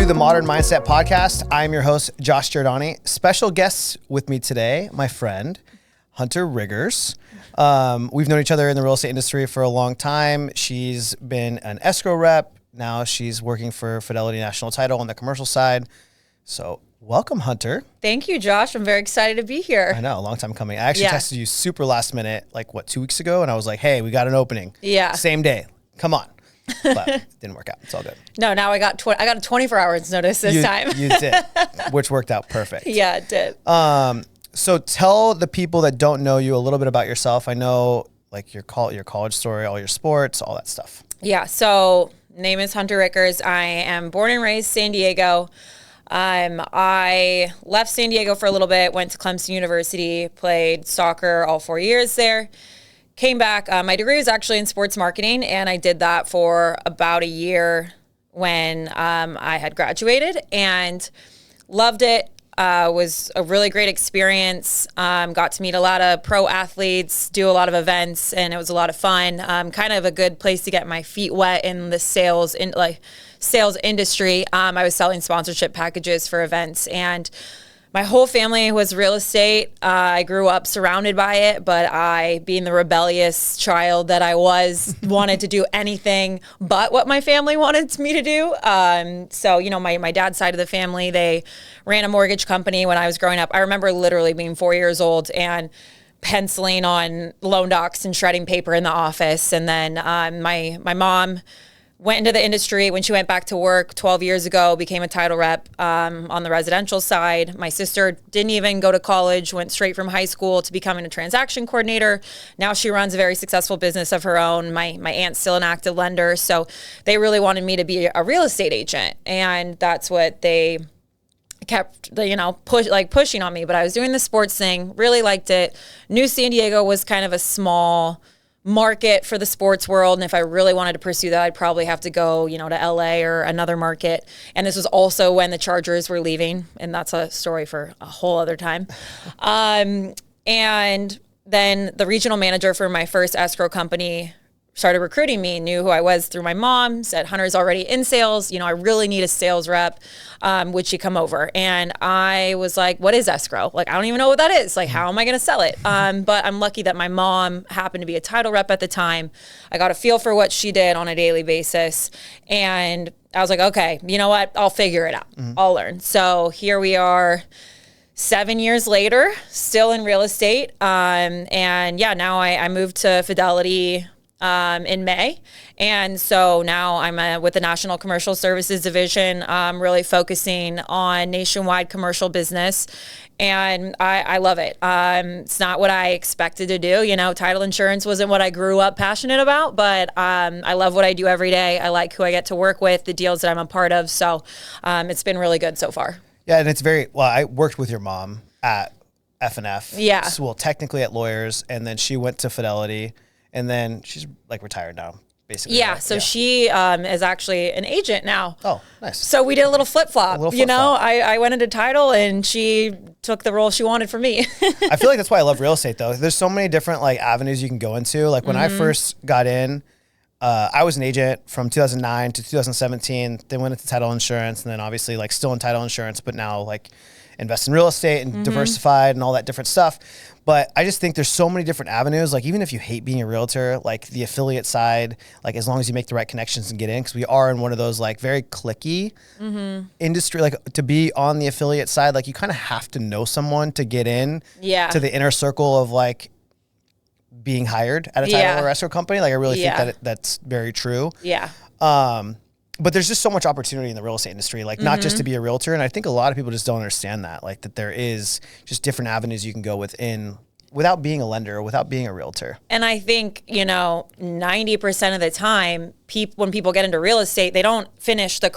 to the Modern Mindset Podcast. I'm your host, Josh Giordani. Special guests with me today, my friend, Hunter Rittgers. We've known each other in the real estate industry for a long time. She's been an escrow rep. Now she's working for Fidelity National Title on the commercial side. So welcome, Hunter. Thank you, Josh. I'm very excited to be here. I know, a long time coming. I actually texted you super last minute, 2 weeks ago, and I was like, hey, we got an opening. Yeah. Same day. Come on. But it didn't work out. It's all good. No, now I got a 24 hours notice this time. You did, which worked out perfect. Yeah, it did. So tell the people that don't know you a little bit about yourself. I know your college story, all your sports, all that stuff. Yeah. So name is Hunter Rittgers. I am born and raised San Diego. I left San Diego for a little bit, went to Clemson University, played soccer all 4 years there. Came back. My degree was actually in sports marketing, and I did that for about a year when I had graduated and loved it. Was a really great experience. Got to meet a lot of pro athletes, do a lot of events, and it was a lot of fun. Kind of a good place to get my feet wet in the sales industry. I was selling sponsorship packages for events, and my whole family was real estate. I grew up surrounded by it, but I, being the rebellious child that I was, wanted to do anything but what my family wanted me to do. So, my dad's side of the family, they ran a mortgage company when I was growing up. I remember literally being 4 years old and penciling on loan docs and shredding paper in the office. And then my mom went into the industry when she went back to work 12 years ago, became a title rep on the residential side. My sister didn't even go to college, went straight from high school to becoming a transaction coordinator. Now she runs a very successful business of her own. My aunt's still an active lender. So they really wanted me to be a real estate agent. And that's what they kept, pushing on me. But I was doing the sports thing, really liked it. Knew San Diego was kind of a small market for the sports world, and if I really wanted to pursue that, I'd probably have to go, to LA or another market. And this was also when the Chargers were leaving, and that's a story for a whole other time. And then the regional manager for my first escrow company started recruiting me, knew who I was through my mom, said, Hunter's already in sales. I really need a sales rep. Would she come over? And I was like, what is escrow? I don't even know what that is. How am I going to sell it? But I'm lucky that my mom happened to be a title rep at the time. I got a feel for what she did on a daily basis. And I was like, okay, you know what? I'll figure it out. I'll learn. So here we are 7 years later, still in real estate. Now I moved to Fidelity in May. And so now I'm with the National Commercial Services Division, really focusing on nationwide commercial business. And I love it. It's not what I expected to do. Title insurance wasn't what I grew up passionate about, but I love what I do every day. I like who I get to work with, the deals that I'm a part of. So it's been really good so far. Yeah, and it's I worked with your mom at F&F. Yeah. So, well, technically at Lawyers, and then she went to Fidelity. And then she's retired now, basically. Yeah, right? so she is actually an agent now. Oh, nice. So we did a little flip-flop. I went into title and she took the role she wanted for me. I feel like that's why I love real estate, though. There's so many different avenues you can go into. When I first got in, I was an agent from 2009 to 2017. Then went into title insurance, and then obviously still in title insurance, but now invest in real estate and diversified and all that different stuff. But I just think there's so many different avenues. Even if you hate being a realtor, the affiliate side, as long as you make the right connections and get in, because we are in one of those very cliquey industry. To be on the affiliate side, you kind of have to know someone to get in to the inner circle of being hired at a title or escrow company. I really think that that's very true. Yeah. But there's just so much opportunity in the real estate industry, not just to be a realtor. And I think a lot of people just don't understand that, that there is just different avenues you can go without being a lender or without being a realtor. And I think, 90% of the time, when people get into real estate, they don't finish their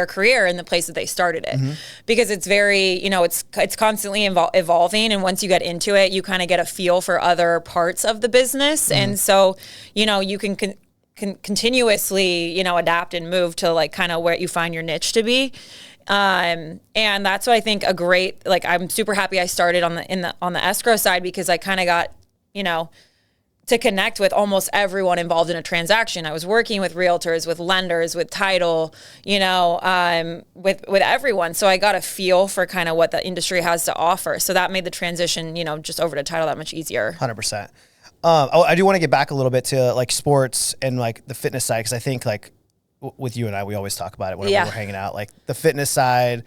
career in the place that they started it, because it's very, it's constantly evolving. And once you get into it, you kind of get a feel for other parts of the business. And so, you can continuously, adapt and move to kind of where you find your niche to be. And that's what I think a great, I'm super happy I started on the escrow side, because I kind of got, to connect with almost everyone involved in a transaction. I was working with realtors, with lenders, with title, with everyone. So I got a feel for kind of what the industry has to offer. So that made the transition, just over to title that much easier. 100%. I do want to get back a little bit to like sports and like the fitness side, because I think like with you and I, we always talk about it whenever we're hanging out, like the fitness side,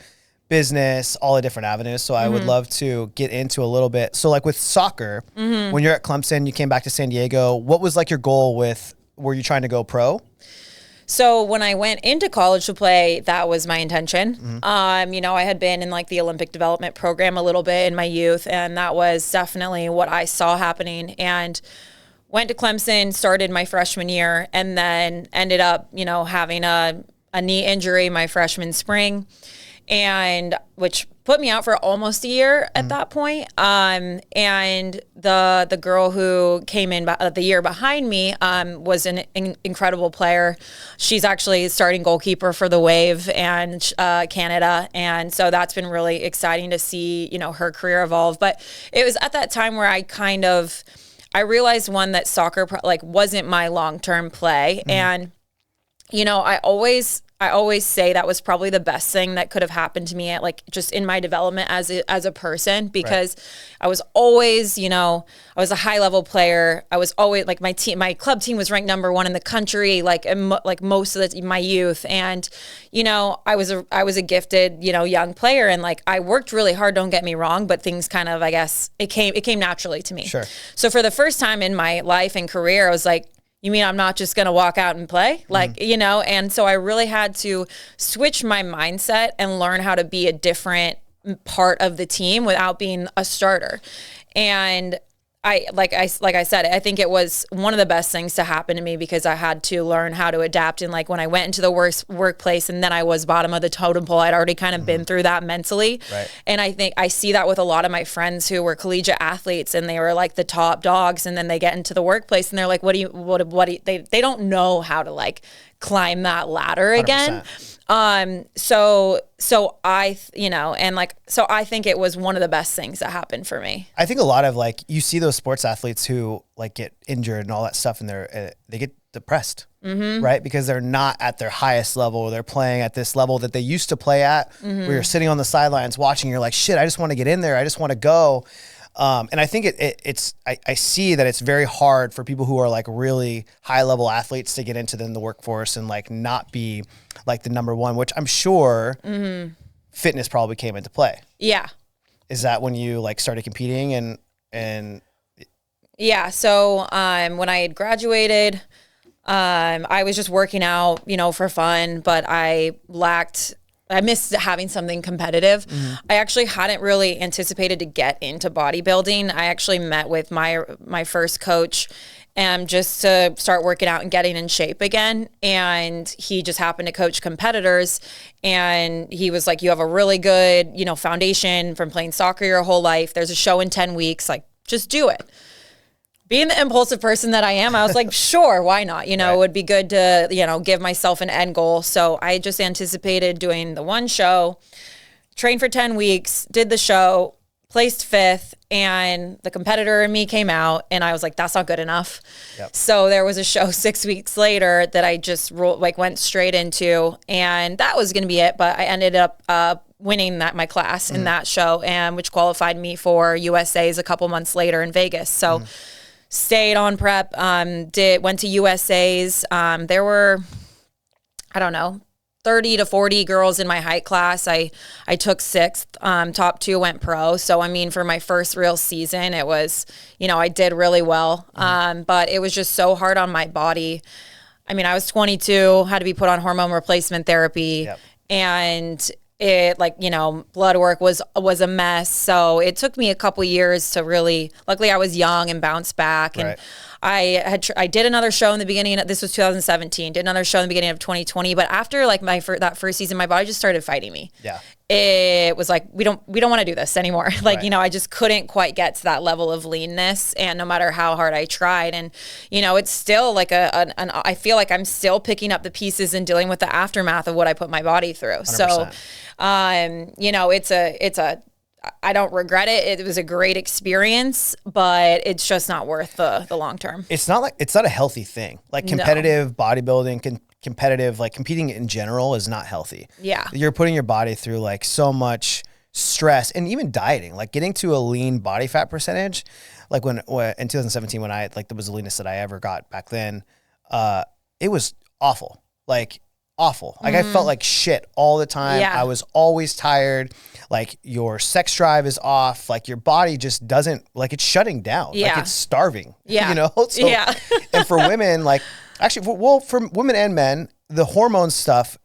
business, all the different avenues. So I would love to get into a little bit. So like with soccer, when you're at Clemson, you came back to San Diego, what was like your goal were you trying to go pro? So when I went into college to play, that was my intention. I had been in like the Olympic development program a little bit in my youth, and that was definitely what I saw happening. And went to Clemson, started my freshman year, and then ended up, having a knee injury my freshman spring, and which put me out for almost a year at that point. And the girl who came in the year behind me was an incredible player. She's actually starting goalkeeper for the Wave and Canada. And so that's been really exciting to see, her career evolve. But it was at that time where I realized, one, that soccer wasn't my long-term play. And, I always say that was probably the best thing that could have happened to me at just in my development as a person, because I was always, I was a high level player. I was always my club team was ranked #1 in the country, most of my youth. And, I was a gifted, young player. And I worked really hard, don't get me wrong, but things kind of, I guess it came naturally to me. Sure. So for the first time in my life and career, I was like, you mean I'm not just going to walk out and play? And so I really had to switch my mindset and learn how to be a different part of the team without being a starter. And like I said, I think it was one of the best things to happen to me, because I had to learn how to adapt. And when I went into the workplace, and then I was bottom of the totem pole, I'd already kind of been through that mentally. Right. And I think I see that with a lot of my friends who were collegiate athletes, and they were like the top dogs, and then they get into the workplace and they're like, they don't know how to climb that ladder again. 100%. So I think it was one of the best things that happened for me. I think a lot of you see those sports athletes who get injured and all that stuff, and they get depressed, right? Because they're not at their highest level. They're playing at this level that they used to play at, where you're sitting on the sidelines watching, you're like, shit, I just want to get in there. I just want to go. And I think I see that it's very hard for people who are really high level athletes to get into the workforce and not be the #1, which I'm sure fitness probably came into play. Yeah. Is that when you started competing and? Yeah. So, when I had graduated, I was just working out, for fun, but I missed having something competitive. I actually hadn't really anticipated to get into bodybuilding. I actually met with my first coach just to start working out and getting in shape again. And he just happened to coach competitors. And he was like, you have a really good, foundation from playing soccer your whole life. There's a show in 10 weeks. Just do it. Being the impulsive person that I am, I was like, sure, why not? Right. It would be good to, give myself an end goal. So I just anticipated doing the one show, trained for 10 weeks, did the show, placed 5th, and the competitor in me came out, and I was like, that's not good enough. Yep. So there was a show 6 weeks later that I just went straight into, and that was going to be it. But I ended up winning my class in that show, and which qualified me for USA's a couple months later in Vegas. So stayed on prep, went to USA's. There were, I don't know, 30 to 40 girls in my height class. I took 6th, top 2 went pro. So, for my first real season, it was, I did really well. But it was just so hard on my body. I was 22, had to be put on hormone replacement therapy. Yep. And it blood work was a mess. So it took me a couple years to really, luckily I was young and bounced back. And I did another show in the beginning, this was 2017, did another show in the beginning of 2020. But after that first season, my body just started fighting me. Yeah. It was like, we don't want to do this anymore. I just couldn't quite get to that level of leanness. And no matter how hard I tried, and, it's still I feel like I'm still picking up the pieces and dealing with the aftermath of what I put my body through. 100%. So, I don't regret it. It was a great experience, but it's just not worth the long term. It's not a healthy thing. Like competitive bodybuilding, competitive, like competing in general is not healthy. Yeah. You're putting your body through like so much stress, and even dieting, like getting to a lean body fat percentage. Like when in 2017, when I, like, that was the leanest that I ever got back then, it was awful. Like awful. Like I felt like shit all the time. Yeah. I was always tired. Like your sex drive is off. Like your body just doesn't, like, it's shutting down. Yeah. Like it's starving. Yeah. You know? So, yeah. and for women, like, actually, well, for women and men, the hormone stuff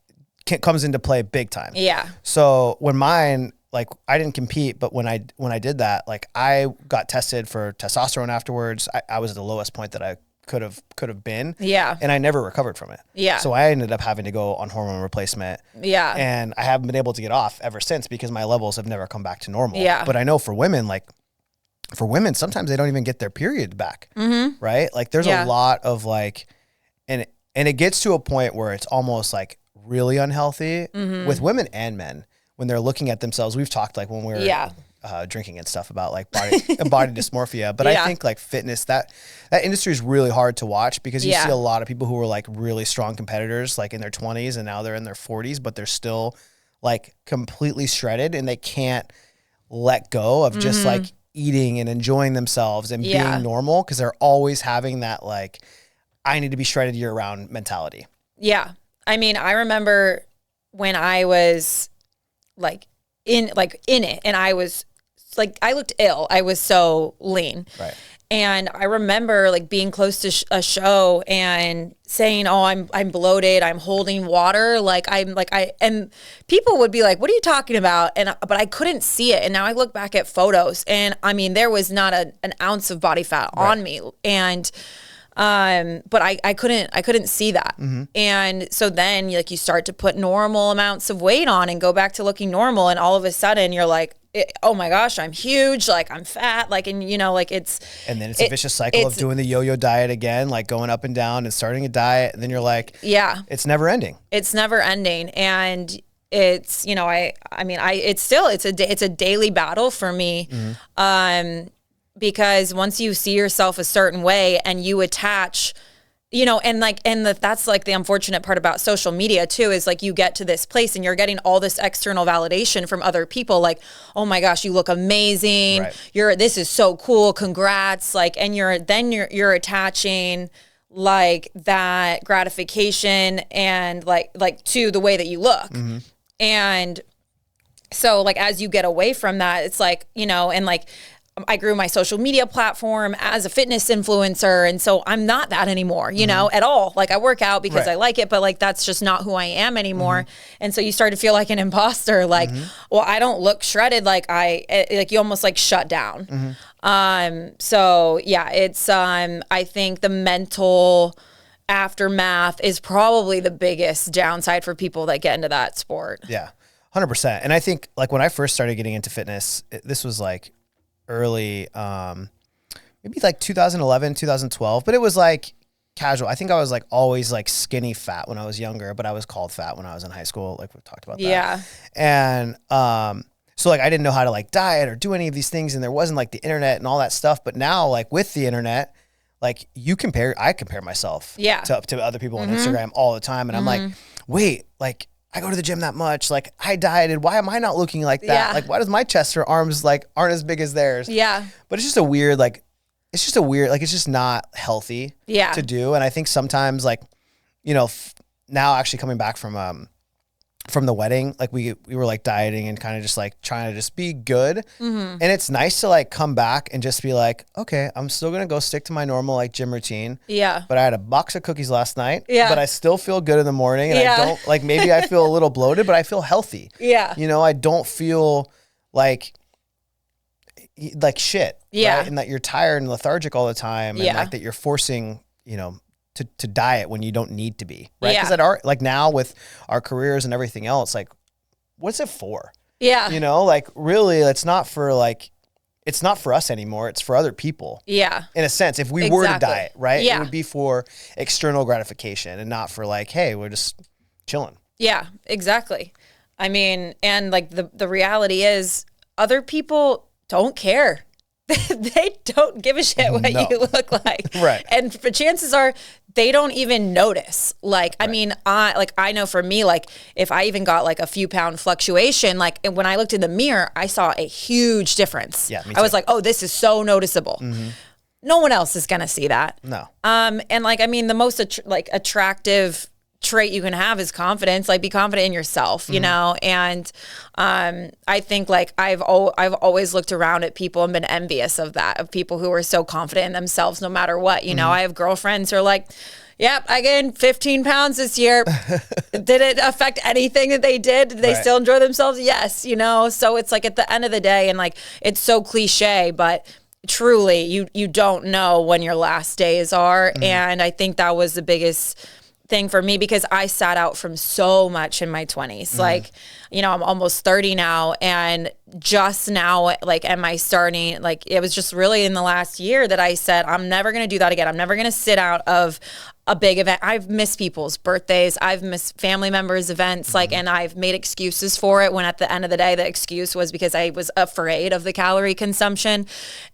comes into play big time. Yeah. So when mine, like, I didn't compete, but when I did that, like, I got tested for testosterone afterwards. I was at the lowest point that I could have been. Yeah. And I never recovered from it. Yeah. So I ended up having to go on hormone replacement. Yeah. And I haven't been able to get off ever since because my levels have never come back to normal. Yeah. But I know for women, like, sometimes they don't even get their period back. Mm-hmm. Right? Like there's a lot of like, and it gets to a point where it's almost like really unhealthy with women and men when they're looking at themselves. We've talked, like, when we're drinking and stuff about like body dysmorphia, but I think like fitness, that industry is really hard to watch because you see a lot of people who were like really strong competitors, like in their 20s, and now they're in their 40s, but they're still like completely shredded and they can't let go of just like eating and enjoying themselves and being normal, because they're always having that like, I need to be shredded year round mentality. Yeah. I mean, I remember when I was like in it, and I was like, I looked ill. I was so lean. Right. And I remember like being close to a show and saying, "Oh, I'm bloated. I'm holding water. And people would be like, "What are you talking about?" But I couldn't see it. And now I look back at photos, and I mean, there was not an ounce of body fat on me. And but I couldn't see that. And so then like you start to put normal amounts of weight on and go back to looking normal. And all of a sudden you're like, oh my gosh, I'm huge. Like I'm fat. Like, and you know, like and then it's a vicious cycle of doing the yo-yo diet again, like going up and down and starting a diet. And then you're like, it's never ending. It's never ending. And it's, you know, it's a daily battle for me. Because once you see yourself a certain way and you attach, you know, that's like the unfortunate part about social media too, is like you get to this place and you're getting all this external validation from other people. Like, oh my gosh, you look amazing. Right. This is so cool. Congrats. Like, and you're attaching like that gratification and like to the way that you look. And so like, as you get away from that, it's like, you know, and like, I grew my social media platform as a fitness influencer. And so I'm not that anymore, you know, at all. Like I work out because I like it, but like, that's just not who I am anymore. And so you start to feel like an imposter, like, well, I don't look shredded. Like you almost like shut down. So yeah, it's, I think the mental aftermath is probably the biggest downside for people that get into that sport. Yeah, 100%. And I think like when I first started getting into fitness, this was like early, maybe like 2011, 2012, but it was like casual. I think I was like always like skinny fat when I was younger, but I was called fat when I was in high school. Like we talked about that. Yeah. And, so like I didn't know how to like diet or do any of these things, and there wasn't like the internet and all that stuff. But now like with the internet, like I compare myself to other people on Instagram all the time. And I'm like, wait, like I go to the gym that much. Like I dieted. Why am I not looking like that? Yeah. Like why does my chest or arms like aren't as big as theirs? Yeah. But it's just a weird, like, it's just not healthy to do. And I think sometimes like, you know, now actually coming back from the wedding, like we were like dieting and kind of just like trying to just be good. And it's nice to like come back and just be like, okay, I'm still going to go stick to my normal like gym routine. Yeah. But I had a box of cookies last night, Yeah. but I still feel good in the morning. And I don't like, maybe I feel a little bloated, but I feel healthy. Yeah. You know, I don't feel like shit. Yeah. Right? And that you're tired and lethargic all the time. And Yeah. like that you're forcing, you know, to diet when you don't need to be, right? Yeah. Because like now with our careers and everything else, like what's it for? Yeah. You know, like really it's not for us anymore. It's for other people. Yeah. In a sense, if we were to diet, right? Yeah. It would be for external gratification and not for like, hey, we're just chilling. Yeah, exactly. I mean, and like the reality is other people don't care. They don't give a shit what you look like. Right. And the chances are they don't even notice. Like, I mean, I know for me, like if I even got like a few pound fluctuation, like when I looked in the mirror, I saw a huge difference. Yeah, me I was too. like, oh, this is so noticeable. No one else is going to see that. No. And like, I mean, the most attractive trait you can have is confidence. Like, be confident in yourself, you know? And I think like I've always looked around at people and been envious of that, of people who are so confident in themselves no matter what. You know, I have girlfriends who are like, yep, I gained 15 pounds this year. Did it affect anything that they did? Did they still enjoy themselves? Yes, you know? So it's like at the end of the day, and like it's so cliche, but truly you don't know when your last days are. And I think that was the biggest thing for me, because I sat out from so much in my 20s. Like, you know, I'm almost 30 now, and just now, like, am I starting, like, it was just really in the last year that I said, I'm never going to do that again. I'm never going to sit out of a big event. I've missed people's birthdays. I've missed family members' events, like, and I've made excuses for it when at the end of the day, the excuse was because I was afraid of the calorie consumption.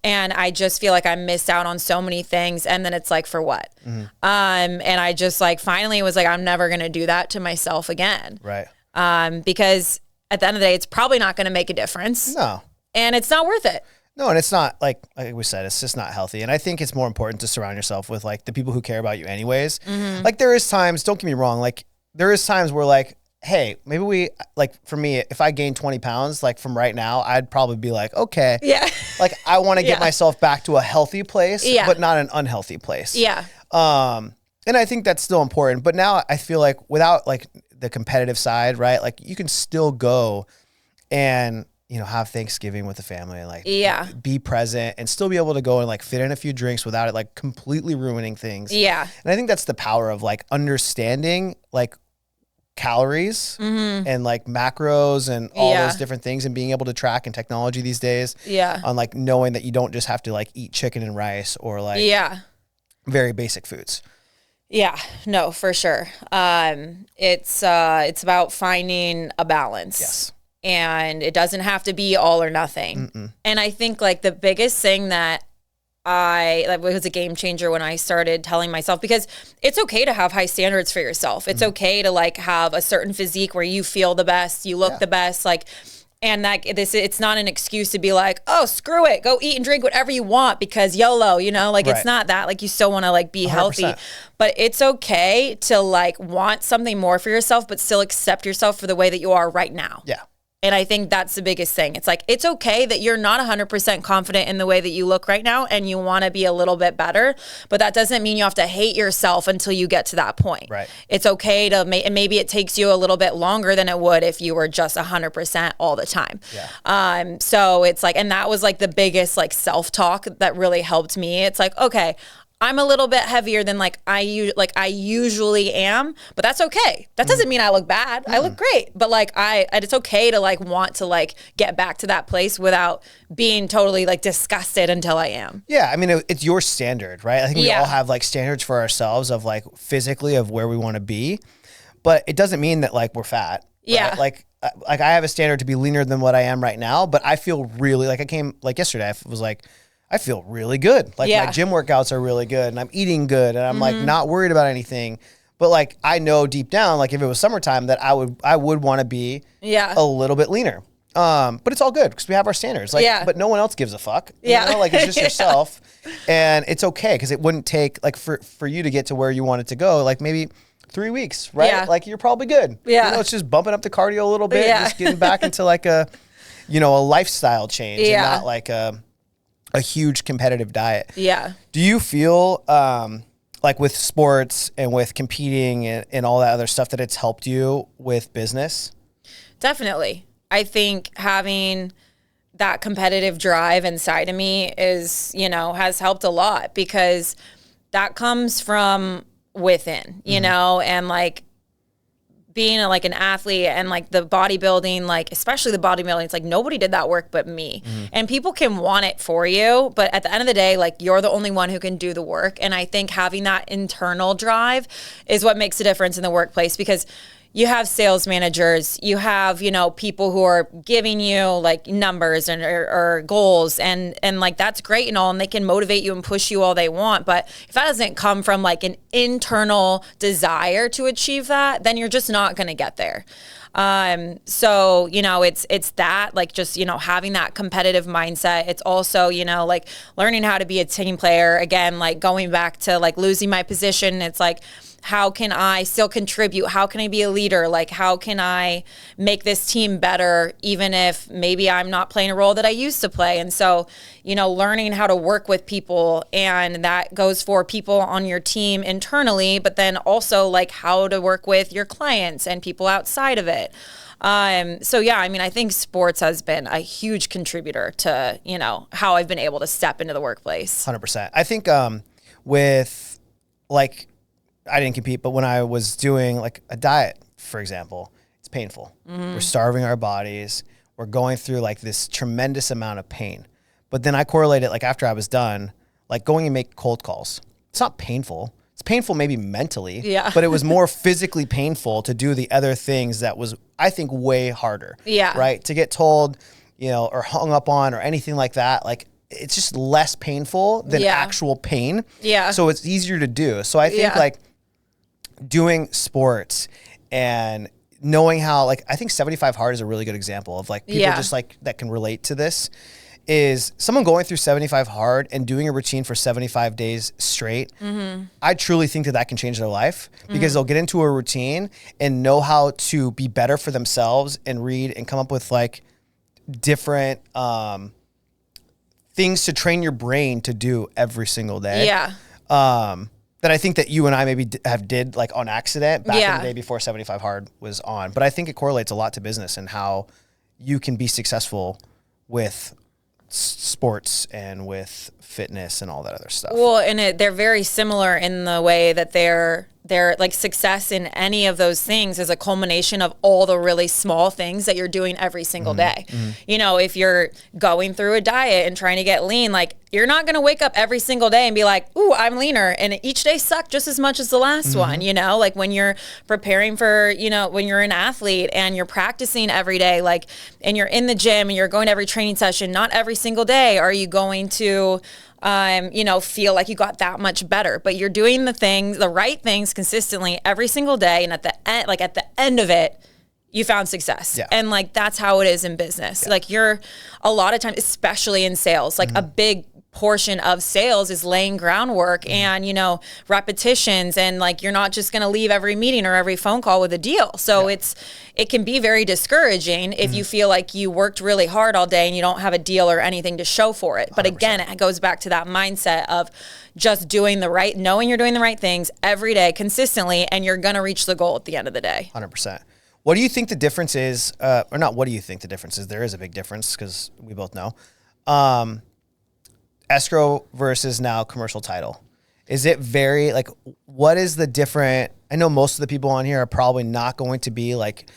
And I just feel like I missed out on so many things. And then it's like, for what? And I just like, finally was like, I'm never going to do that to myself again. Right. Because at the end of the day, it's probably not going to make a difference. No. And it's not worth it. No, and it's not like we said, it's just not healthy. And I think it's more important to surround yourself with like the people who care about you anyways. Like there is times, don't get me wrong, like there is times where like, hey, maybe we, like for me, if I gain 20 pounds, like from right now, I'd probably be like, okay, like I want to get myself back to a healthy place, but not an unhealthy place. And I think that's still important. But now I feel like without like the competitive side, right? Like you can still go and, you know, have Thanksgiving with the family and like be present and still be able to go and like fit in a few drinks without it like completely ruining things. And I think that's the power of like understanding like calories and like macros and all those different things, and being able to track in technology these days on like knowing that you don't just have to like eat chicken and rice or like very basic foods. Yeah, no, for sure. It's about finding a balance. Yes. And it doesn't have to be all or nothing. And I think like the biggest thing that was a game changer when I started telling myself, because it's okay to have high standards for yourself. It's okay to like have a certain physique where you feel the best, you look the best, like, and that it's not an excuse to be like, oh, screw it, go eat and drink whatever you want because YOLO, you know, like it's not that. Like you still want to like be 100%. Healthy, but it's okay to like want something more for yourself, but still accept yourself for the way that you are right now. Yeah. And I think that's the biggest thing. It's like, it's okay that you're not 100% confident in the way that you look right now and you want to be a little bit better, but that doesn't mean you have to hate yourself until you get to that point. Right. It's okay to and maybe it takes you a little bit longer than it would if you were just 100% all the time. So it's like, and that was like the biggest like self-talk that really helped me. It's like, okay, I'm a little bit heavier than like I usually am, but that's okay. That doesn't mean I look bad. I look great, but like it's okay to like want to like get back to that place without being totally like disgusted until I am. Yeah, I mean it's your standard, right? I think we all have like standards for ourselves of like physically of where we want to be, but it doesn't mean that like we're fat. Right? Like I have a standard to be leaner than what I am right now, but I feel really like I came like yesterday. I was like, I feel really good. Like my gym workouts are really good and I'm eating good and I'm like not worried about anything. But like I know deep down, like if it was summertime that I would want to be a little bit leaner. But it's all good because we have our standards. Like but no one else gives a fuck. You know? Like it's just yourself. And it's okay because it wouldn't take like for you to get to where you wanted to go, like maybe 3 weeks, right? Like you're probably good. You know, it's just bumping up the cardio a little bit, just getting back into like a lifestyle change and not like a huge competitive diet. Do you feel like with sports and with competing and all that other stuff that it's helped you with business? Definitely. I think having that competitive drive inside of me is, has helped a lot because that comes from within, you know, and like being like an athlete and like the bodybuilding, like especially the bodybuilding, it's like nobody did that work but me. And people can want it for you, but at the end of the day, like you're the only one who can do the work. And I think having that internal drive is what makes a difference in the workplace because you have sales managers, you have, you know, people who are giving you like numbers and or goals and like that's great and all, and they can motivate you and push you all they want. But if that doesn't come from like an internal desire to achieve that, then you're just not going to get there. So, you know, it's that like just, you know, having that competitive mindset. It's also, you know, like learning how to be a team player. Again, like going back to like losing my position. It's like, how can I still contribute? How can I be a leader? Like, how can I make this team better, even if maybe I'm not playing a role that I used to play? And so, you know, learning how to work with people, and that goes for people on your team internally, but then also like how to work with your clients and people outside of it. So yeah, I mean, I think sports has been a huge contributor to, you know, how I've been able to step into the workplace. 100%. I think, with like, I didn't compete, but when I was doing like a diet, for example, it's painful. We're starving our bodies. We're going through like this tremendous amount of pain. But then I correlate it, like after I was done, like going and make cold calls. It's not painful. It's painful maybe mentally, but it was more physically painful to do the other things that was, I think, way harder. Yeah. Right? To get told, you know, or hung up on or anything like that, like it's just less painful than actual pain. Yeah. So it's easier to do. So I think like doing sports and knowing how, like, I think 75 hard is a really good example of like people just like that can relate to this. Is someone going through 75 hard and doing a routine for 75 days straight. I truly think that that can change their life because they'll get into a routine and know how to be better for themselves and read and come up with like different things to train your brain to do every single day. That I think that you and I maybe did like on accident back in the day before 75 hard was on. But I think it correlates a lot to business and how you can be successful with sports and with fitness and all that other stuff. Well, and they're very similar in the way that they're like success in any of those things is a culmination of all the really small things that you're doing every single day. You know, if you're going through a diet and trying to get lean, like you're not going to wake up every single day and be like, ooh, I'm leaner. And each day sucked just as much as the last one, you know, like when you're preparing for, you know, when you're an athlete and you're practicing every day, like, and you're in the gym and you're going to every training session, not every single day are you going to, you know, feel like you got that much better, but you're doing the right things consistently every single day. And at the end of it, you found success. And like, that's how it is in business. Like you're a lot of times, especially in sales, like a big portion of sales is laying groundwork and, you know, repetitions. And like, you're not just going to leave every meeting or every phone call with a deal. So it can be very discouraging if you feel like you worked really hard all day and you don't have a deal or anything to show for it. But 100%. Again, it goes back to that mindset of just knowing you're doing the right things every day consistently, and you're going to reach the goal at the end of the day. 100%. What do you think the difference is, or not what do you think the difference is? There is a big difference because we both know. Escrow versus now commercial title. Is it very, like, what is the different, I know most of the people on here are probably not going to be like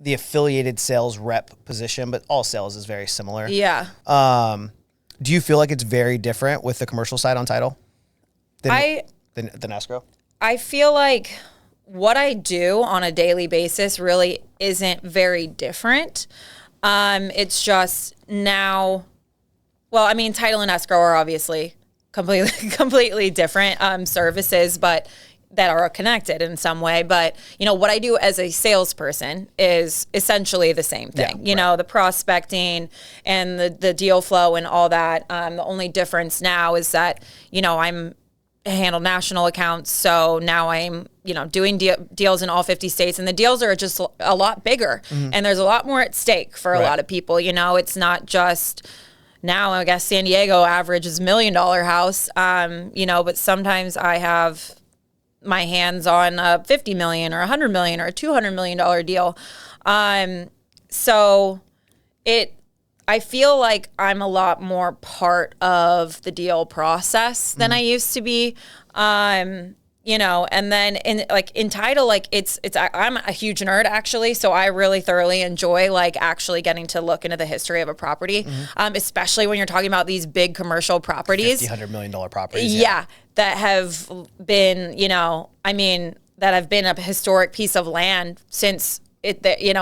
the affiliated sales rep position, but all sales is very similar. Yeah. Do you feel like it's very different with the commercial side on title than escrow? I feel like what I do on a daily basis really isn't very different. It's just now, well, I mean, title and escrow are obviously completely different services, but that are connected in some way. But, you know, what I do as a salesperson is essentially the same thing. You know, the prospecting and the deal flow and all that. The only difference now is that, you know, I handle national accounts. So now I'm, you know, doing deals in all 50 states, and the deals are just a lot bigger and there's a lot more at stake for a lot of people. You know, it's not just now, I guess San Diego average is $1 million house, you know, but sometimes I have my hands on a $50 million or $100 million or a $200 million deal. So I feel like I'm a lot more part of the deal process than I used to be. You know, and then in title, like I'm a huge nerd actually. So I really thoroughly enjoy like actually getting to look into the history of a property, especially when you're talking about these big commercial properties. $100 million properties. Yeah. That have been, you know, I mean, that have been a historic piece of land since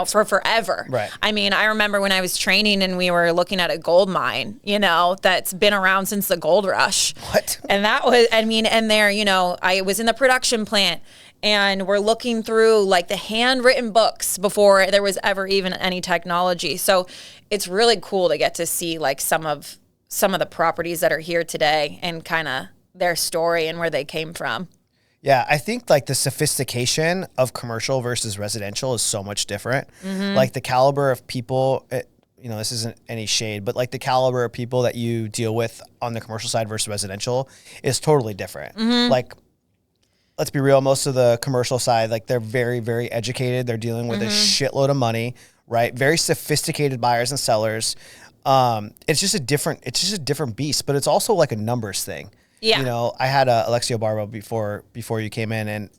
for forever. Right. I mean, I remember when I was training and we were looking at a gold mine, that's been around since the gold rush. What? And that was, and there, I was in the production plant and we're looking through like the handwritten books before there was ever even any technology. So it's really cool to get to see like some of the properties that are here today and kind of their story and where they came from. Yeah, I think like the sophistication of commercial versus residential is so much different. Like the caliber of people, this isn't any shade, but like the caliber of people that you deal with on the commercial side versus residential is totally different. Like, let's be real, most of the commercial side, like they're very, very educated. They're dealing with a shitload of money, right? Very sophisticated buyers and sellers. It's just a different beast, but it's also like a numbers thing. Yeah. I had Alexio Barbo before you came in, and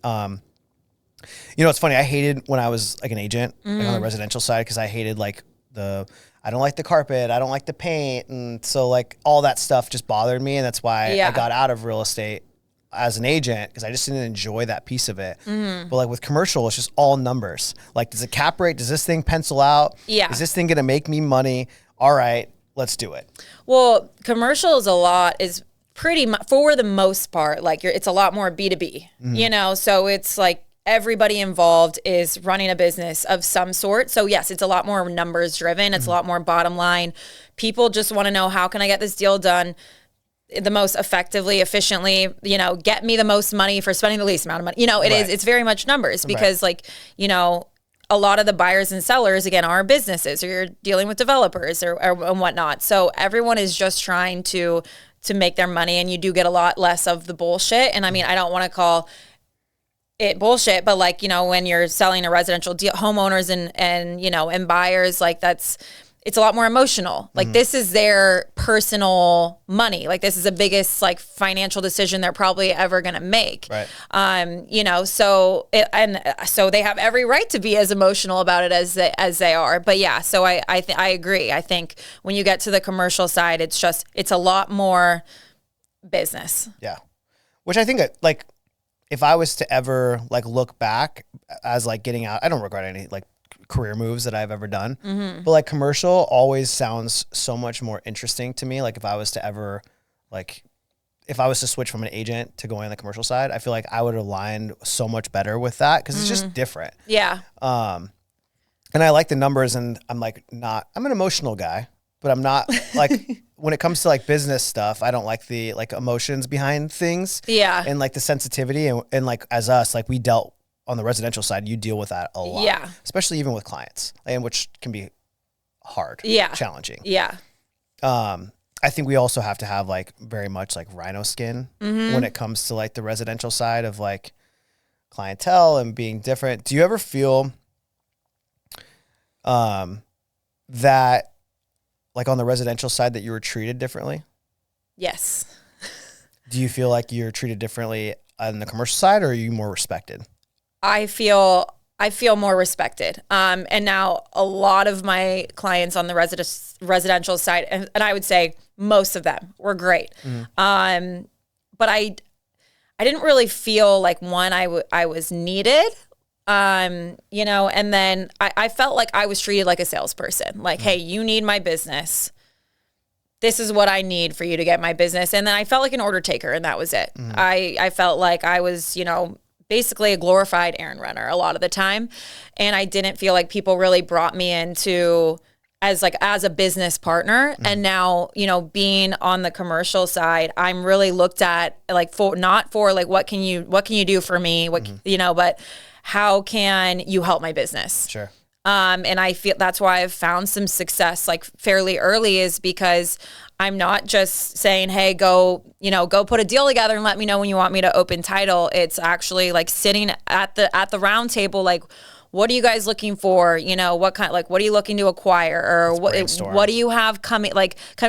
it's funny. I hated when I was like an agent like on the residential side because I hated like I don't like the carpet, I don't like the paint, and so like all that stuff just bothered me, and that's why I got out of real estate as an agent because I just didn't enjoy that piece of it. But like with commercial, it's just all numbers. Like, does a cap rate? Does this thing pencil out? Yeah. Is this thing gonna make me money? All right, let's do it. Well, commercial is pretty much, for the most part, like it's a lot more B2B, so it's like everybody involved is running a business of some sort. So yes, it's a lot more numbers driven. It's a lot more bottom line. People just want to know, how can I get this deal done the most effectively, efficiently, get me the most money for spending the least amount of money. It's very much numbers because a lot of the buyers and sellers, again, are businesses, or you're dealing with developers or whatnot. So everyone is just trying to make their money, and you do get a lot less of the bullshit. And I mean, I don't want to call it bullshit, but like, when you're selling a residential deal, homeowners and buyers, like it's a lot more emotional. Like this is their personal money. Like this is the biggest like financial decision they're probably ever going to make. Right. So they have every right to be as emotional about it as they are. But yeah, so I agree. I think when you get to the commercial side, it's a lot more business. Yeah. Which I think like if I was to ever like look back as like getting out, I don't regret any like career moves that I've ever done, but like commercial always sounds so much more interesting to me. Like if I was to switch from an agent to going on the commercial side, I feel like I would align so much better with that because it's just different. Yeah. And I like the numbers, and I'm an emotional guy, but I'm not like when it comes to like business stuff, I don't like the like emotions behind things. Yeah. And like the sensitivity and like as us, like we dealt on the residential side, you deal with that a lot. Yeah. Especially even with clients, and which can be hard. Yeah. Challenging. Yeah. I think we also have to have like very much like rhino skin when it comes to like the residential side of like clientele and being different. Do you ever feel that like on the residential side that you were treated differently? Yes. Do you feel like you're treated differently on the commercial side, or are you more respected? I feel more respected. And now a lot of my clients on the residential side, and I would say most of them were great. But I didn't really feel like I was needed. And then I felt like I was treated like a salesperson. Like, hey, you need my business. This is what I need for you to get my business. And then I felt like an order taker, and that was it. I felt like I was, basically a glorified errand runner a lot of the time. And I didn't feel like people really brought me into as a business partner. And now, being on the commercial side, I'm really looked at like not for what can you do for me? But how can you help my business? Sure. And I feel that's why I've found some success like fairly early, is because I'm not just saying, hey, go put a deal together and let me know when you want me to open title. It's actually like sitting at the round table, like, what are you guys looking for? What are you looking to acquire, or what do you have coming?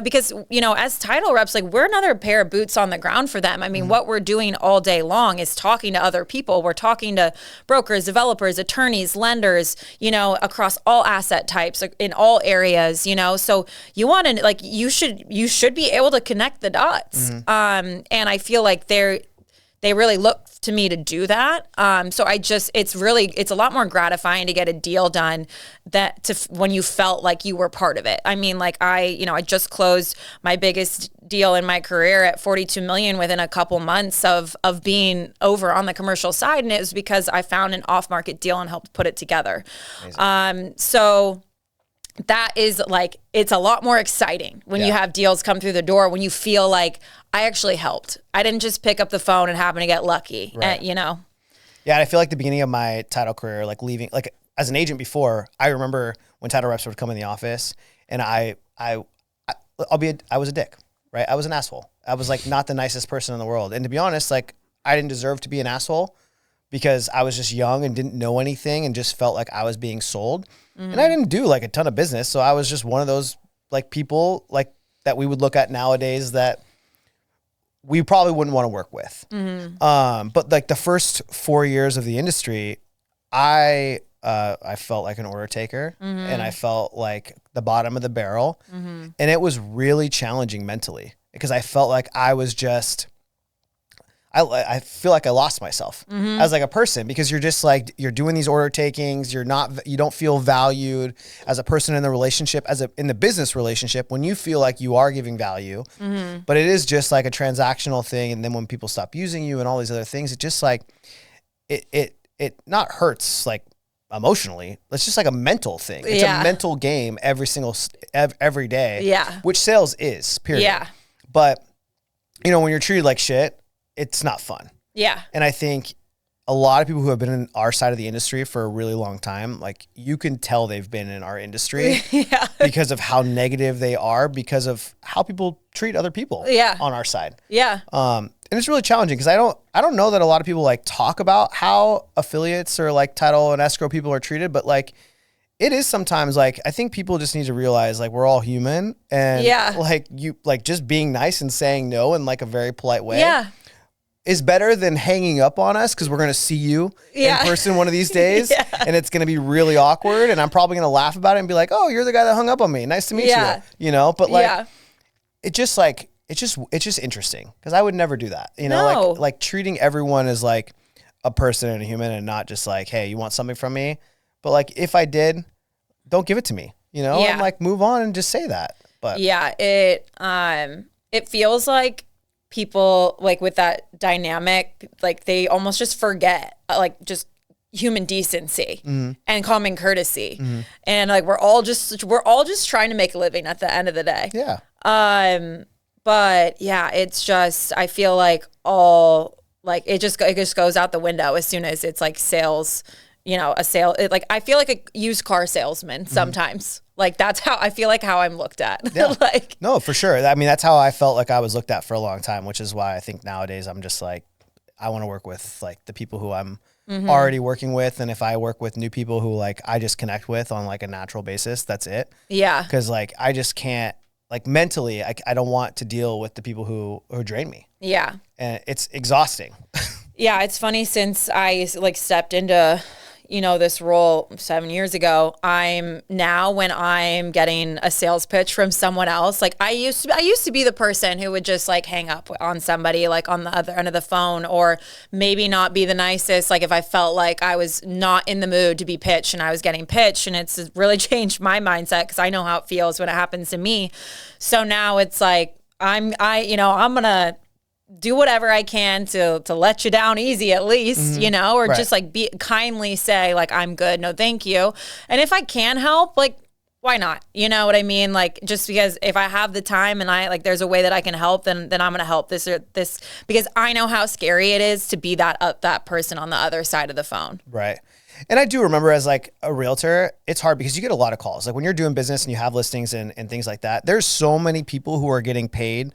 Because, as title reps, like we're another pair of boots on the ground for them. I mean, what we're doing all day long is talking to other people. We're talking to brokers, developers, attorneys, lenders, across all asset types in all areas, so you want to you should be able to connect the dots. And I feel like they really look to me to do that. So it's a lot more gratifying to get a deal done when you felt like you were part of it. I mean, like I just closed my biggest deal in my career at 42 million within a couple months of being over on the commercial side. And it was because I found an off-market deal and helped put it together. So that is like, it's a lot more exciting when you have deals come through the door, when you feel like I actually helped. I didn't just pick up the phone and happen to get lucky, right. Yeah, and I feel like the beginning of my title career, like leaving, like as an agent before, I remember when title reps would come in the office and I was a dick, right? I was an asshole. I was like not the nicest person in the world. And to be honest, like I didn't deserve to be an asshole because I was just young and didn't know anything and just felt like I was being sold. And I didn't do like a ton of business. So I was just one of those like people like that we would look at nowadays that we probably wouldn't want to work with. But like the first 4 years of the industry, I felt like an order taker and I felt like the bottom of the barrel. And it was really challenging mentally because I felt like I was just, I feel like I lost myself as like a person because you're just like, you're doing these order takings. You don't feel valued as a person in the relationship, in the business relationship when you feel like you are giving value, but it is just like a transactional thing. And then when people stop using you and all these other things, it just like, it not hurts like emotionally. It's just like a mental thing. It's a mental game every day, which sales is, period. Yeah. But when you're treated like shit, it's not fun. Yeah. And I think a lot of people who have been in our side of the industry for a really long time, like you can tell they've been in our industry because of how negative they are, because of how people treat other people on our side. Yeah. And it's really challenging because I don't know that a lot of people like talk about how affiliates or like title and escrow people are treated, but like it is sometimes like, I think people just need to realize like we're all human and like you, like just being nice and saying no in like a very polite way. Is better than hanging up on us because we're going to see you in person one of these days and it's going to be really awkward and I'm probably going to laugh about it and be like, oh, you're the guy that hung up on me. Nice to meet you. But like, it's just interesting because I would never do that. Like treating everyone as like a person and a human and not just like, hey, you want something from me? But like, if I did, don't give it to me, and like move on and just say that. But it feels like people like with that dynamic, like they almost just forget like just human decency and common courtesy. And like, we're all just trying to make a living at the end of the day. Yeah. But yeah, it's just, I feel like it just goes out the window as soon as it's like sales, a sale. I feel like a used car salesman sometimes. Like that's how I feel like how I'm looked at. Yeah. No, for sure. I mean, that's how I felt like I was looked at for a long time, which is why I think nowadays I'm just like, I want to work with like the people who I'm already working with. And if I work with new people who like, I just connect with on like a natural basis, that's it. Yeah. Cause like, I just can't like mentally, I don't want to deal with the people who drain me. Yeah. And it's exhausting. Yeah. It's funny since I like stepped into this role 7 years ago, I'm now when I'm getting a sales pitch from someone else, like I used to be the person who would just like hang up on somebody like on the other end of the phone or maybe not be the nicest. Like if I felt like I was not in the mood to be pitched and I was getting pitched, and it's really changed my mindset because I know how it feels when it happens to me. So now it's like, I'm going to do whatever I can to let you down easy at least, or just like kindly say like, I'm good. No, thank you. And if I can help, like, why not? You know what I mean? Like, just because if I have the time and I like, there's a way that I can help, then I'm going to help this because I know how scary it is to be that person on the other side of the phone. Right. And I do remember as like a realtor, it's hard because you get a lot of calls. Like when you're doing business and you have listings and things like that, there's so many people who are getting paid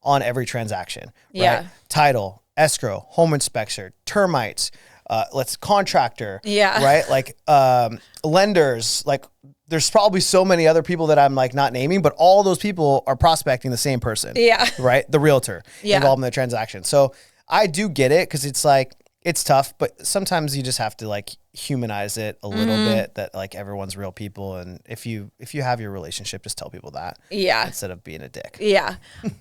on every transaction, right? Title, escrow, home inspector, termites, contractor, right? Like lenders, like there's probably so many other people that I'm like not naming, but all those people are prospecting the same person, right? The realtor involved in the transaction. So I do get it because it's like, it's tough, but sometimes you just have to like humanize it a little bit that like everyone's real people. And if you have your relationship, just tell people that instead of being a dick. Yeah.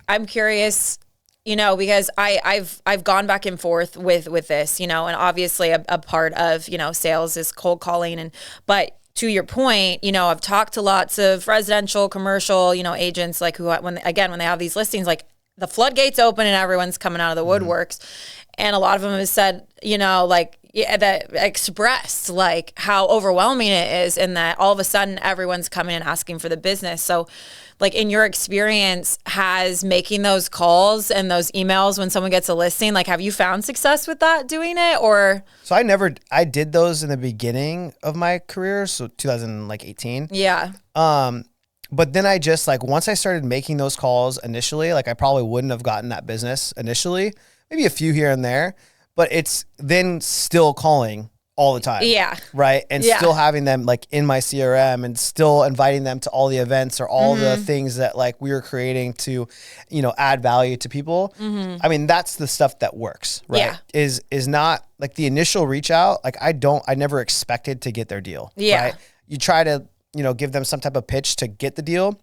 I'm curious because I've gone back and forth with this, and obviously a part of, sales is cold calling but to your point, I've talked to lots of residential, commercial, agents like who, when they have these listings, like the floodgates open and everyone's coming out of the woodworks. And a lot of them have said, that expressed like how overwhelming it is and that all of a sudden everyone's coming and asking for the business. So like in your experience, has making those calls and those emails when someone gets a listing, like have you found success with that doing it or? So I did those in the beginning of my career. So 2018. Yeah. But then I just like, once I started making those calls initially, like I probably wouldn't have gotten that business initially, maybe a few here and there, but it's then still calling all the time. Yeah. Right. And still having them like in my CRM and still inviting them to all the events or all the things that like we were creating to, add value to people. I mean, that's the stuff that works, right? Yeah. Is not like the initial reach out. Like I never expected to get their deal. Yeah. Right? You try to, give them some type of pitch to get the deal.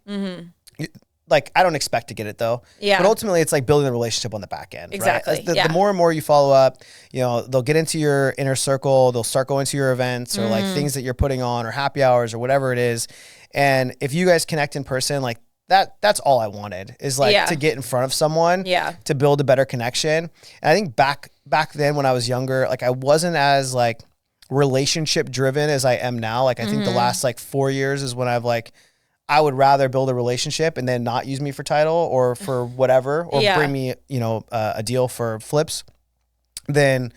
Like I don't expect to get it though. Yeah. But ultimately it's like building a relationship on the back end. Exactly. Right? The more and more you follow up, they'll get into your inner circle, they'll start going to your events or like things that you're putting on or happy hours or whatever it is. And if you guys connect in person, like that's all I wanted is like to get in front of someone, to build a better connection. And I think back then when I was younger, like I wasn't as like relationship driven as I am now. Like I think the last like 4 years is when I would rather build a relationship and then not use me for title or for whatever, or bring me, a deal for flips than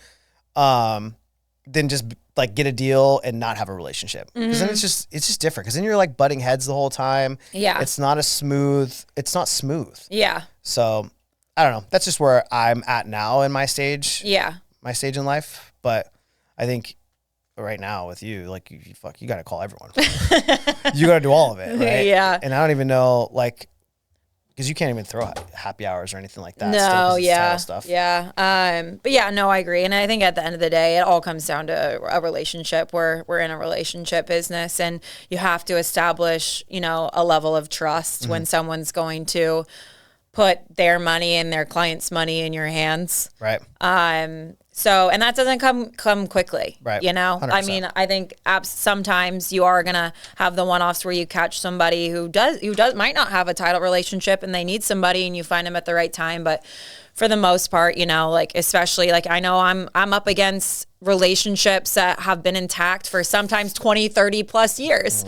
just like get a deal and not have a relationship. Cause then it's just different. Cause then you're like butting heads the whole time. Yeah. It's not smooth. Yeah. So I don't know. That's just where I'm at now in my stage. Yeah. My stage in life. But I think right now with you, like you got to call everyone. You got to do all of it, right? Yeah. And I don't even know, like, because you can't even throw happy hours or anything like that. No, still, stuff. Yeah. But yeah, no, I agree. And I think at the end of the day, it all comes down to a relationship. We're in a relationship business and you have to establish, a level of trust when someone's going to put their money and their client's money in your hands. Right. So, and that doesn't come quickly, right? 100%. I mean, I think sometimes you are gonna have the one-offs where you catch somebody who might not have a title relationship and they need somebody and you find them at the right time. But for the most part, like especially like I know I'm up against relationships that have been intact for sometimes 20, 30 plus years.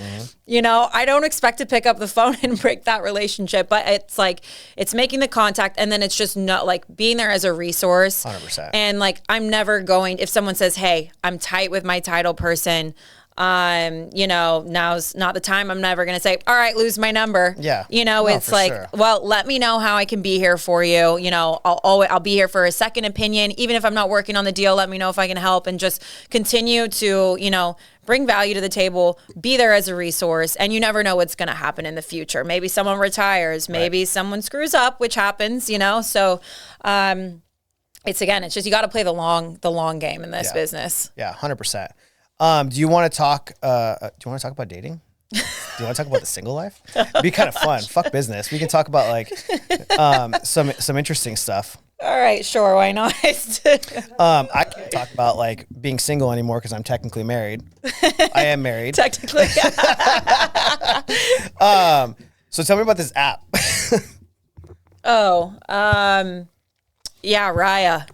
I don't expect to pick up the phone and break that relationship, but it's like, it's making the contact and then it's just not like being there as a resource. 100%. And like, I'm never going, if someone says, hey, I'm tight with my title person, now's not the time. I'm never going to say, all right, lose my number. Yeah. It's like, well, let me know how I can be here for you. I'll be here for a second opinion. Even if I'm not working on the deal, let me know if I can help and just continue to, bring value to the table, be there as a resource. And you never know what's going to happen in the future. Maybe someone retires, maybe someone screws up, which happens, so, it's just, you got to play the long game in this business. Yeah. 100%. Do you want to talk about dating? Do you want to talk about the single life? It'd be kind of fun. Fuck business. We can talk about like some interesting stuff. All right, sure, why not? I can't talk about like being single anymore because I'm technically married. I am married. Technically. So tell me about this app. Yeah, Raya.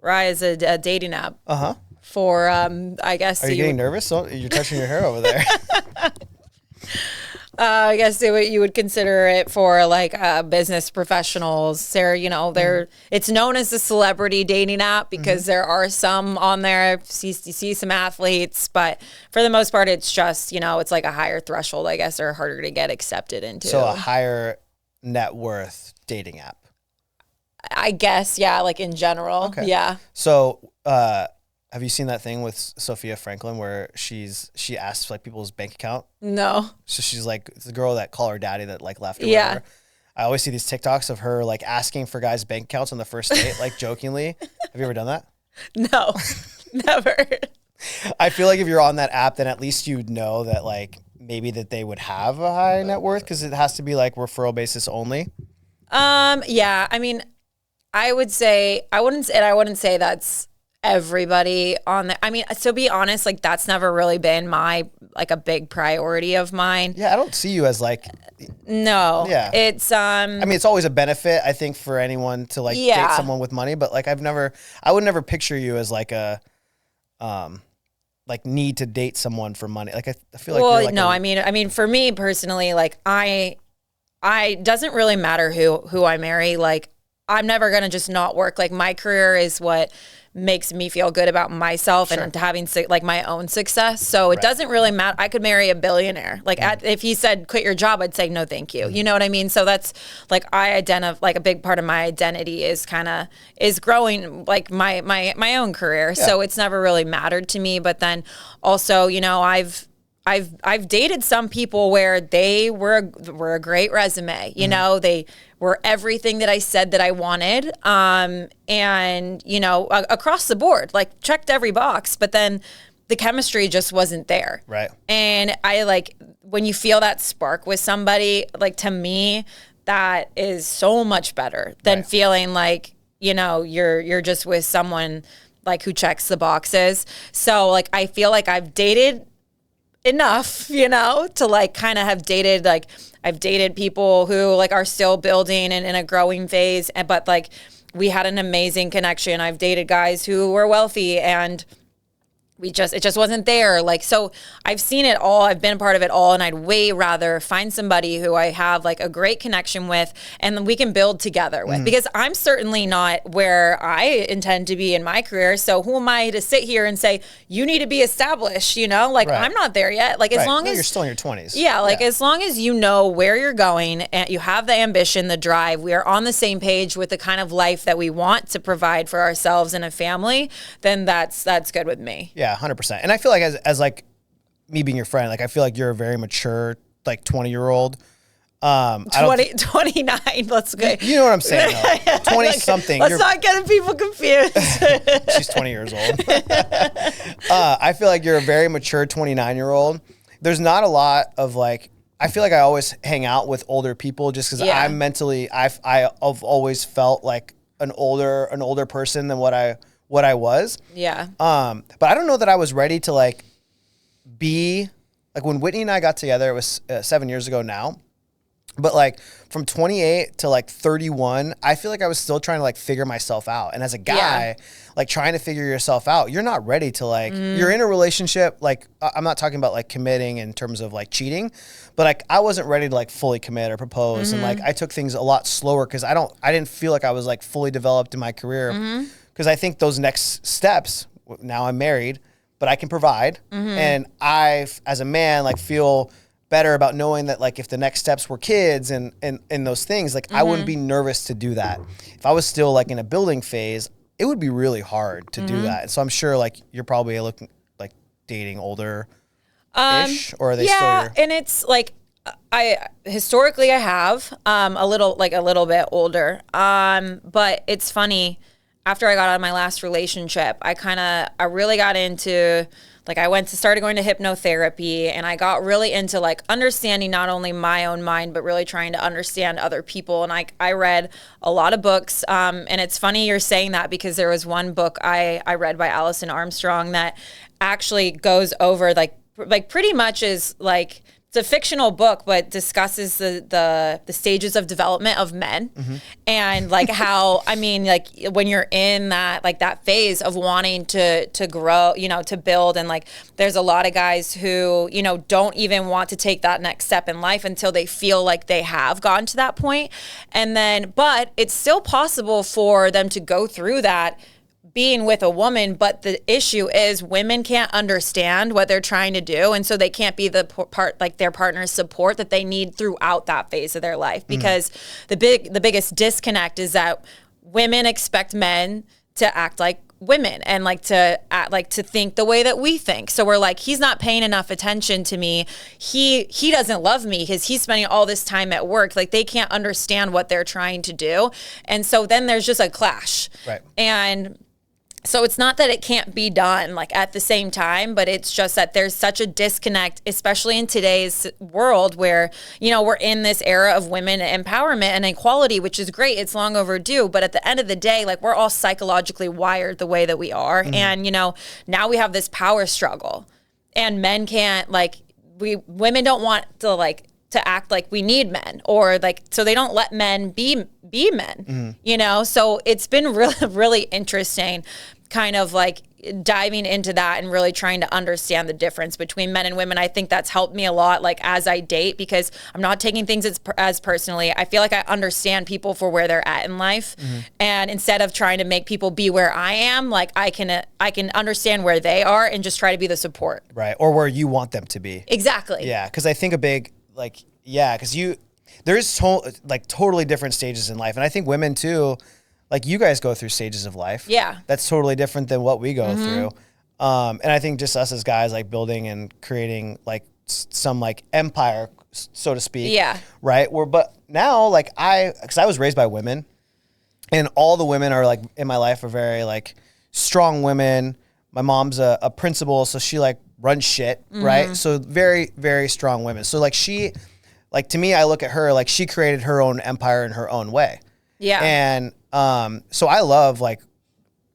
Raya is a dating app. For I guess. Are you getting nervous? You're touching your hair over there. I guess you would consider it for like business professionals. It's known as the celebrity dating app because there are some on there. You see some athletes, but for the most part, it's just it's like a higher threshold, I guess, or harder to get accepted into. So a higher net worth dating app. I guess, yeah, like in general. Okay. Yeah. So, have you seen that thing with Sophia Franklin where she asks like people's bank account? No. So she's like, it's the girl that called her daddy that like left or Yeah. whatever. I always see these TikToks of her like asking for guys' bank accounts on the first date, like jokingly. Have you ever done that? No, never. I feel like if you're on that app, then at least you'd know that like maybe that they would have a high net worth because it has to be like referral basis only. Yeah. I mean, I would say I wouldn't say that's everybody on the. I mean, to be honest, like that's never really been my like a big priority of mine. Yeah, I don't see you as like. No. Yeah. It's I mean, it's always a benefit, I think, for anyone to like date someone with money, but like I would never picture you as like a like need to date someone for money. Like I feel like you're like no, I mean for me personally, like I doesn't really matter who I marry. Like I'm never going to just not work. Like my career is what makes me feel good about myself and having like my own success. So it doesn't really matter. I could marry a billionaire. Like if he said, quit your job, I'd say, no, thank you. You know what I mean? So that's like, like a big part of my identity is growing like my own career. Yeah. So it's never really mattered to me. But then also, you know, I've dated some people where they were a great resume. You know, they were everything that I said that I wanted. And, you know, across the board, like checked every box, but then the chemistry just wasn't there. Right. And I like, when you feel that spark with somebody, like to me, that is so much better than feeling like, you know, you're just with someone like who checks the boxes. So like, I feel like I've dated enough, you know, to like kind of have dated, like I've dated people who like are still building and in a growing phase, but like we had an amazing connection. I've dated guys who were wealthy and it just wasn't there. Like, so I've seen it all. I've been a part of it all. And I'd way rather find somebody who I have like a great connection with and then we can build together with, because I'm certainly not where I intend to be in my career. So who am I to sit here and say, you need to be established, you know, like I'm not there yet. Like as long as you're still in your 20s. Yeah. Like as long as you know where you're going and you have the ambition, the drive, we are on the same page with the kind of life that we want to provide for ourselves and a family, then that's good with me. Yeah. 100%. And I feel like as like me being your friend, like I feel like you're a very mature, like 20-year-old. 29. Let's go. You know what I'm saying? 20 something. Let's not get people confused. She's 20 years old. I feel like you're a very mature 29-year-old. There's not a lot of like, I feel like I always hang out with older people just because I'm mentally, I've always felt like an older person than what I was. Yeah. But I don't know that I was ready to like be like when Whitney and I got together, it was 7 years ago now. But like from 28 to like 31, I feel like I was still trying to like figure myself out. And as a guy, like trying to figure yourself out, you're not ready to like, you're in a relationship. Like I'm not talking about like committing in terms of like cheating, but like I wasn't ready to like fully commit or propose. And like I took things a lot slower because I didn't feel like I was like fully developed in my career. Because I think those next steps, now I'm married, but I can provide. And I, as a man, like feel better about knowing that like if the next steps were kids and those things, like I wouldn't be nervous to do that. If I was still like in a building phase, it would be really hard to do that. And so I'm sure like you're probably looking like dating older-ish, or are they still your... And it's like, I historically I have a little bit older. But it's funny, after I got out of my last relationship, I really got into, like I started going to hypnotherapy, and I got really into like understanding not only my own mind, but really trying to understand other people. And I read a lot of books. And it's funny you're saying that, because there was one book I read by Alison Armstrong that actually goes over like pretty much is like, it's a fictional book, but discusses the stages of development of men, and like how, I mean, like when you're in that, like that phase of wanting to grow, you know, to build. And like, there's a lot of guys who, you know, don't even want to take that next step in life until they feel like they have gotten to that point. And then, but it's still possible for them to go through that being with a woman, but the issue is women can't understand what they're trying to do, and so they can't be the part, like their partner's support that they need throughout that phase of their life. Because the biggest disconnect is that women expect men to act like women and like to act, like to think the way that we think. So we're like, he's not paying enough attention to me. He doesn't love me because he's spending all this time at work. Like they can't understand what they're trying to do, and so then there's just a clash. Right. And So it's not that it can't be done like at the same time, but it's just that there's such a disconnect, especially in today's world where, we're in this era of women empowerment and equality, which is great. It's long overdue. But at the end of the day, like we're all psychologically wired the way that we are. Mm-hmm. And, now we have this power struggle and men can't women don't want to act like we need men or so they don't let men be men, mm-hmm. So it's been really, really interesting kind of diving into that and really trying to understand the difference between men and women. I think that's helped me a lot as I date because I'm not taking things as personally. I feel like I understand people for where they're at in life. Mm-hmm. And instead of trying to make people be where I am, I can understand where they are and just try to be the support. Right. Or where you want them to be. Exactly. Yeah. Cause I think a big because there's totally different stages in life. And I think women too, you guys go through stages of life. Yeah. That's totally different than what we go mm-hmm. through. And I think just us as guys, building and creating some empire, so to speak. Yeah. Right. But now because I was raised by women and all the women are in my life are very strong women. My mom's a principal. So she runs shit. Mm-hmm. Right. So very, very strong women. So she, to me, I look at her, she created her own empire in her own way. Yeah. And, so I love,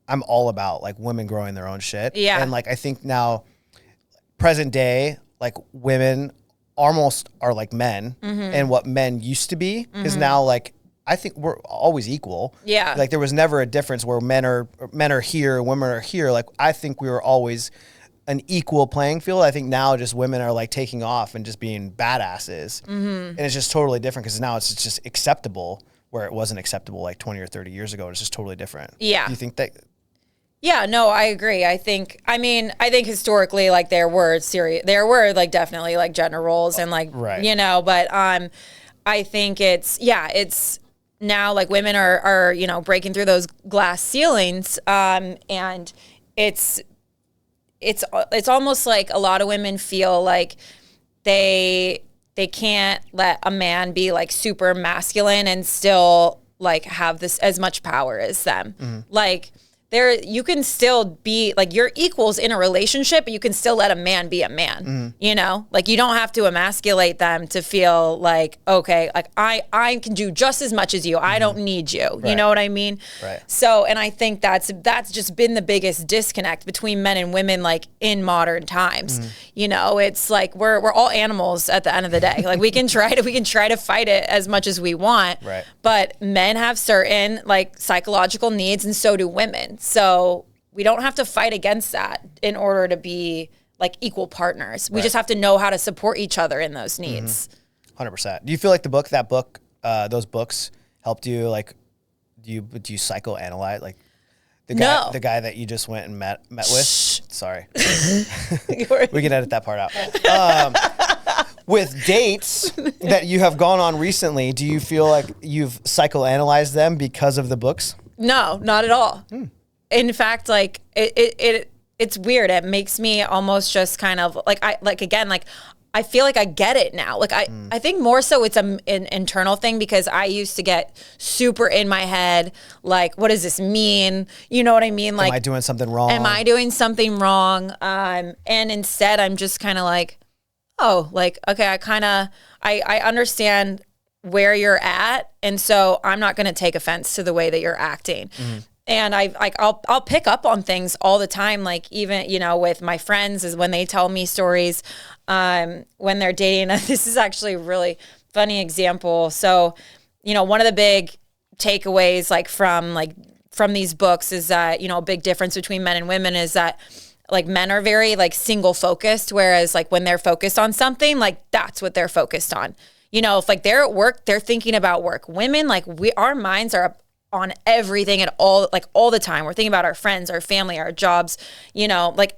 I'm all about women growing their own shit. Yeah. And I think now present day, women almost are like men mm-hmm. and what men used to be is mm-hmm. now I think we're always equal. Yeah. There was never a difference where men are here, women are here. I think we were always an equal playing field. I think now just women are taking off and just being badasses. Mm-hmm. And it's just totally different because now it's just acceptable where it wasn't acceptable 20 or 30 years ago. It's just totally different. Yeah. Do you think that? Yeah, no, I agree. I think historically, there were definitely gender roles and right. But I think it's now women are breaking through those glass ceilings. And it's almost a lot of women feel they can't let a man be super masculine and still have this as much power as them. Mm-hmm. You can still be you're equals in a relationship, but you can still let a man be a man. Mm-hmm. You don't have to emasculate them to feel okay, I can do just as much as you. Mm-hmm. I don't need you. Right. You know what I mean? Right. So, and I think that's just been the biggest disconnect between men and women in modern times. Mm-hmm. It's we're all animals at the end of the day. We can try to fight it as much as we want. Right. But men have certain psychological needs and so do women. So we don't have to fight against that in order to be equal partners. We just have to know how to support each other in those needs. 100%. Do you feel those books helped you? Do you psychoanalyze the guy that you just went and met with? Sorry, we can edit that part out. With dates that you have gone on recently, do you feel you've psychoanalyzed them because of the books? No, not at all. In fact, it's weird. It makes me almost just kind of I feel I get it now. I think more so it's an internal thing because I used to get super in my head. What does this mean? You know what I mean? Am I doing something wrong? And instead I'm just kind of okay, I understand where you're at. And so I'm not going to take offense to the way that you're acting. Mm-hmm. And I'll pick up on things all the time. Even, with my friends is when they tell me stories, when they're dating. This is actually a really funny example. So, one of the big takeaways from these books is that, a big difference between men and women is that men are very single focused, whereas when they're focused on something, that's what they're focused on. If they're at work, they're thinking about work. Women, our minds are on everything at all the time. We're thinking about our friends, our family, our jobs,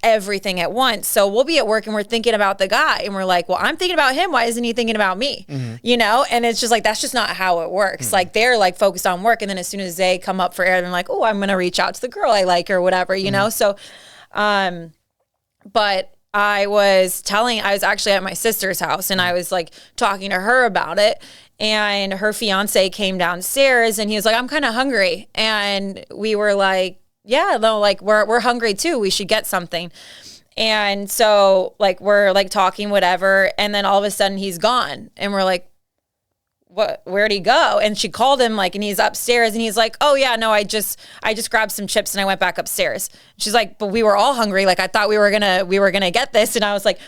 everything at once. So we'll be at work and we're thinking about the guy and we're well, I'm thinking about him. Why isn't he thinking about me? Mm-hmm. And it's just that's just not how it works. Mm-hmm. They're focused on work. And then as soon as they come up for air, they're oh, I'm going to reach out to the girl I like or whatever, you know? So, but I was actually at my sister's house and I was talking to her about it. And her fiance came downstairs and he was I'm kind of hungry. And we were yeah, no, like we're hungry too. We should get something. And so like we're like talking whatever, and then all of a sudden he's gone, and we're like, what, where'd he go? And she called him like, and he's upstairs, and he's like, oh yeah, no, I just grabbed some chips and I went back upstairs. She's like, but we were all hungry. Like I thought we were gonna get this. And I was like,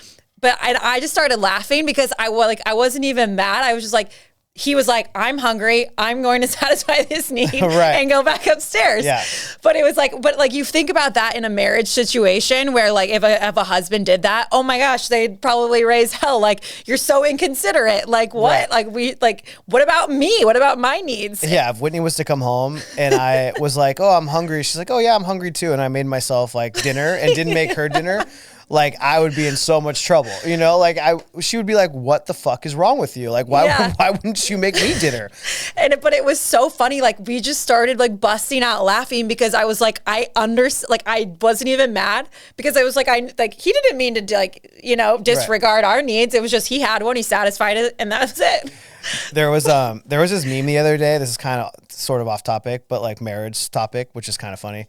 but I just started laughing because I wasn't even mad. I was just like, he was like, I'm hungry. I'm going to satisfy this need Right. and go back upstairs. Yeah. But it was like, but like you think about that in a marriage situation where like if a husband did that, oh my gosh, they'd probably raise hell. Like you're so inconsiderate. Like what? Right. What about me? What about my needs? Yeah. If Whitney was to come home and I was like, oh, I'm hungry. She's like, oh yeah, I'm hungry too. And I made myself like dinner and didn't make her dinner. Like I would be in so much trouble, you know, like she would be like, what the fuck is wrong with you? Like, why wouldn't you make me dinner? But it was so funny. Like we just started like busting out laughing because I was like, I wasn't even mad because I was like, he didn't mean to like, you know, disregard our needs. It was just, he had one, he satisfied it, and that was it. There was this meme the other day. This is kind of sort of off topic, but like marriage topic, which is kind of funny.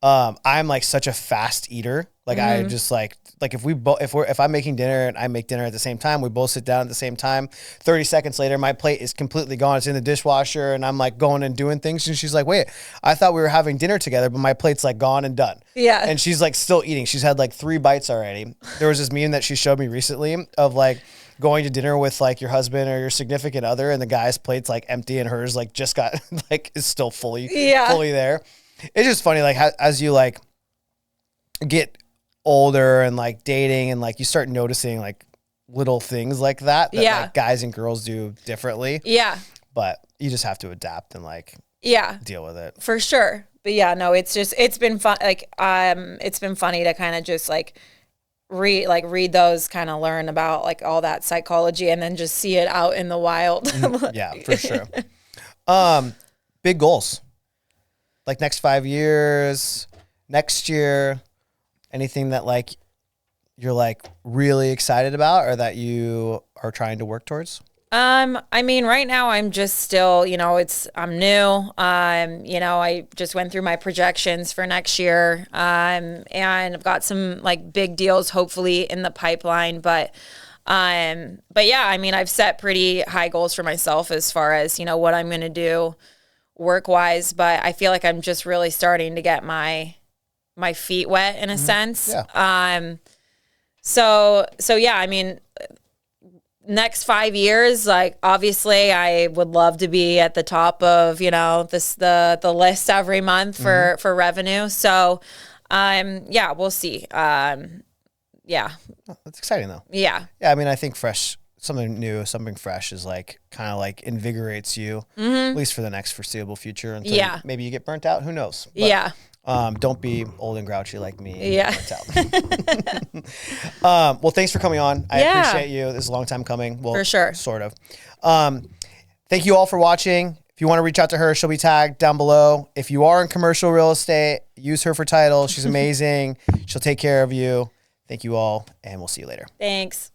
I'm like such a fast eater. Like I just like if I'm making dinner and I make dinner at the same time, we both sit down at the same time. 30 seconds later, my plate is completely gone. It's in the dishwasher and I'm like going and doing things. And she's like, wait, I thought we were having dinner together, but my plate's like gone and done. Yeah. And she's like still eating. She's had like 3 bites already. There was this meme that she showed me recently of like going to dinner with like your husband or your significant other and the guy's plate's like empty and hers like just got like is still fully there. It's just funny, like how, as you like get older and like dating and like you start noticing like little things like that like guys and girls do differently. Yeah. But you just have to adapt and like deal with it. For sure. But yeah, no, it's been fun. Like it's been funny to kind of just like read those, kind of learn about like all that psychology and then just see it out in the wild. Yeah, for sure. Big goals. Like next 5 years, next year, anything that like you're like really excited about or that you are trying to work towards? I mean, right now I'm just still, you know, I'm new. You know, I just went through my projections for next year. And I've got some like big deals hopefully in the pipeline, but yeah, I mean, I've set pretty high goals for myself as far as, you know, what I'm going to do work-wise, but I feel like I'm just really starting to get my feet wet in a sense. Yeah. So yeah, I mean, next 5 years, like obviously I would love to be at the top of, you know, the list every month for revenue. So yeah, we'll see. Yeah. Oh, that's exciting though. Yeah. Yeah, I mean, I think something new, something fresh is like kind of like invigorates you, at least for the next foreseeable future until maybe you get burnt out. Who knows? But, don't be old and grouchy like me. Yeah. Well, thanks for coming on. I appreciate you. This is a long time coming. Well, for sure. Sort of. Thank you all for watching. If you want to reach out to her, she'll be tagged down below. If you are in commercial real estate, use her for title. She's amazing. She'll take care of you. Thank you all, and we'll see you later. Thanks.